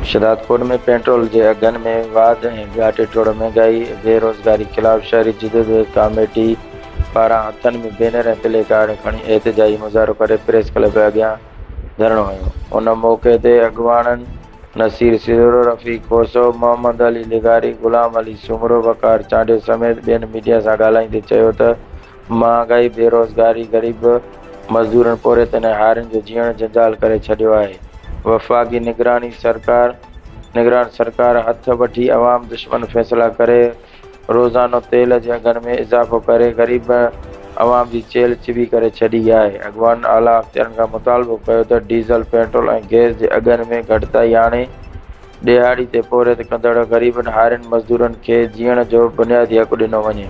शहदादपुर में पेट्रोल के अघन में वाध ऐं घाटे टोड़ महंगाई बेरोज़गारी खिलाफ़ शहरी जदोजहद कमेटी पारां हथनि में बैनर ऐं प्ले कार्ड खणी एहतिजाजी मुज़ाहिरो करे प्रेस क्लब अॻियां धरणो हयो। उन मौक़े ते अॻवाननि नसीर सिरोर, रफ़ीक कोसो, मोहम्मद अली लिगारी, गुलाम अली सुमरो, वकार चांडियो समेत ॿियनि मीडिया सां ॻाल्हाईंदे चयो त महांगाई, बेरोज़गारी, ग़रीब मज़दूरनि, पोरियतनि ऐं हारियुनि जो जीअण जंजाल करे छॾियो आहे। वफ़ाक़ी निगरान सरकार हथ वठी अवाम दुश्मन फ़ैसिला करे रोज़ानो तेल जे अघनि में इज़ाफ़ो करे ग़रीब अवाम जी चेल चिबी करे छॾी आहे। अॻवान आला अख़्तियारनि खां मुतालबो कयो त डीज़ल, पेट्रोल ऐं गैस जे अघनि में घटिताई आणे ॾियारी ते पोरियत कंदड़ ग़रीबनि, हारियुनि, मज़दूरनि खे जीअण जो बुनियादी हक़ ॾिनो वञे।